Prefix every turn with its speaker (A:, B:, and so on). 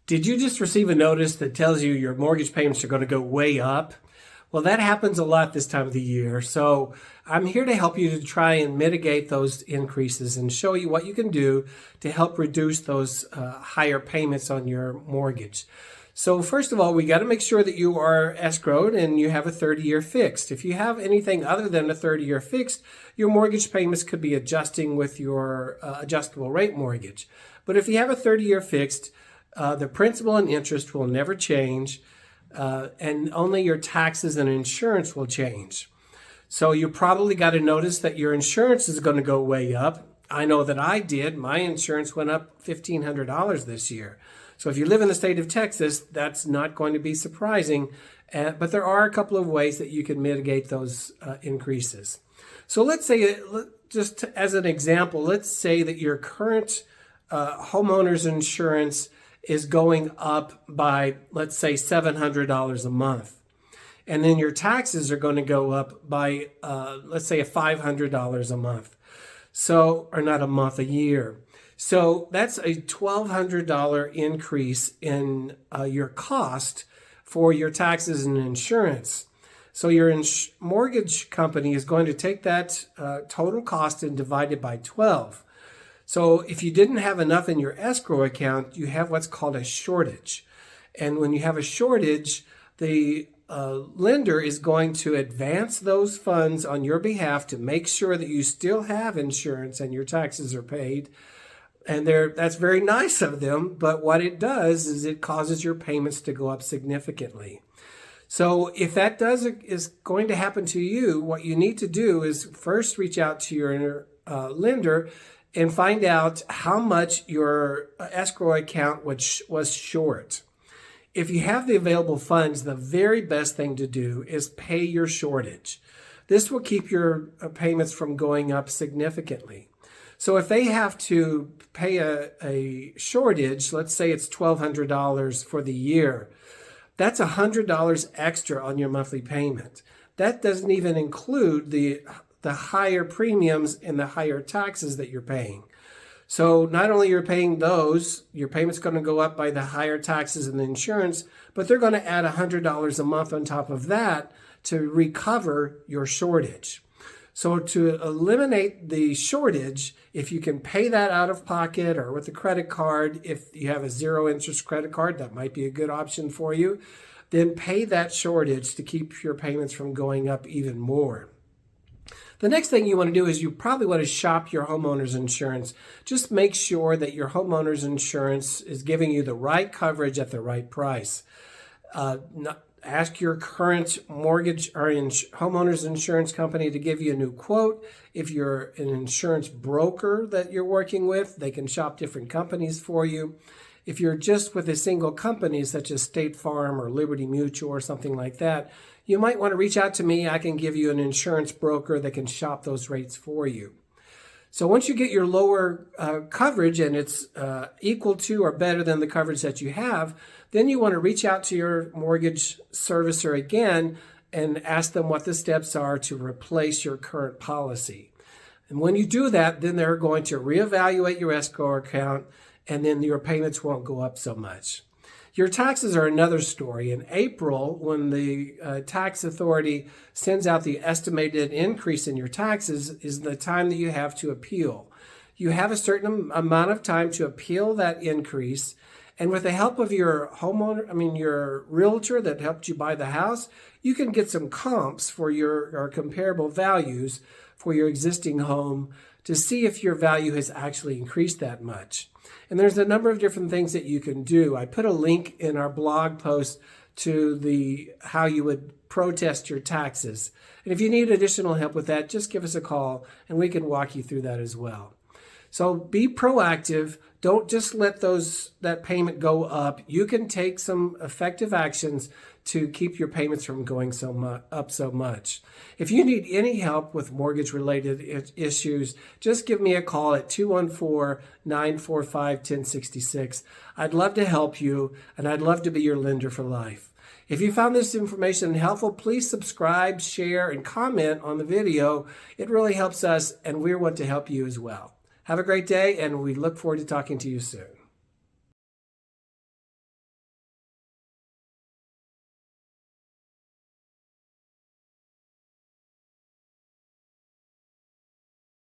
A: Did you just receive a notice that tells you your mortgage payments are going to go way up? Well, that happens a lot this time of the year. So I'm here to help you to try and mitigate those increases and show you what you can do to help reduce those higher payments on your mortgage. So first of all, we got to make sure that you are escrowed and you have a 30-year fixed. If you have anything other than a 30-year fixed, your mortgage payments could be adjusting with your adjustable rate mortgage. But if you have a 30-year fixed, the principal and interest will never change, and only your taxes and insurance will change. So you probably got to notice that your insurance is going to go way up. I know that I did. My insurance went up $1,500 this year. So if you live in the state of Texas, that's not going to be surprising. But there are a couple of ways that you can mitigate those increases. So let's say, just as an example, let's say that your current homeowner's insurance is going up by, let's say, $700 a month. And then your taxes are going to go up by, let's say, $500 a month. So, or not a month, a year. So that's a $1,200 increase in your cost for your taxes and insurance. So your mortgage company is going to take that total cost and divide it by 12. So if you didn't have enough in your escrow account, you have what's called a shortage. And when you have a shortage, the lender is going to advance those funds on your behalf to make sure that you still have insurance and your taxes are paid. And that's very nice of them, but what it does is it causes your payments to go up significantly. So if that is going to happen to you, what you need to do is first reach out to your lender and find out how much your escrow account was short. If you have the available funds, the very best thing to do is pay your shortage. This will keep your payments from going up significantly. So if they have to pay a shortage, let's say it's $1,200 for the year, that's $100 extra on your monthly payment. That doesn't even include the higher premiums and the higher taxes that you're paying. So not only you're paying those, your payment's going to go up by the higher taxes and the insurance, but they're going to add $100 a month on top of that to recover your shortage. So to eliminate the shortage, if you can pay that out of pocket or with a credit card, if you have a zero interest credit card, that might be a good option for you, then pay that shortage to keep your payments from going up even more. The next thing you want to do is you probably want to shop your homeowner's insurance. Just make sure that your homeowner's insurance is giving you the right coverage at the right price. Ask your current mortgage or homeowner's insurance company to give you a new quote. If you're an insurance broker that you're working with, they can shop different companies for you. If you're just with a single company, such as State Farm or Liberty Mutual or something like that, you might want to reach out to me. I can give you an insurance broker that can shop those rates for you. So once you get your lower coverage and it's equal to or better than the coverage that you have, then you want to reach out to your mortgage servicer again and ask them what the steps are to replace your current policy. And when you do that, then they're going to reevaluate your escrow account, and then your payments won't go up so much. Your taxes are another story. In April, when the tax authority sends out the estimated increase in your taxes, is the time that you have to appeal. You have a certain amount of time to appeal that increase, and with the help of your your realtor that helped you buy the house, you can get some comps for your comparable values for your existing home to see if your value has actually increased that much. And there's a number of different things that you can do. I put a link in our blog post to how you would protest your taxes. And if you need additional help with that, just give us a call and we can walk you through that as well. So be proactive. Don't just let that payment go up. You can take some effective actions to keep your payments from going up so much. If you need any help with mortgage-related issues, just give me a call at 214-945-1066. I'd love to help you, and I'd love to be your lender for life. If you found this information helpful, please subscribe, share, and comment on the video. It really helps us, and we want to help you as well. Have a great day, and we look forward to talking to you soon.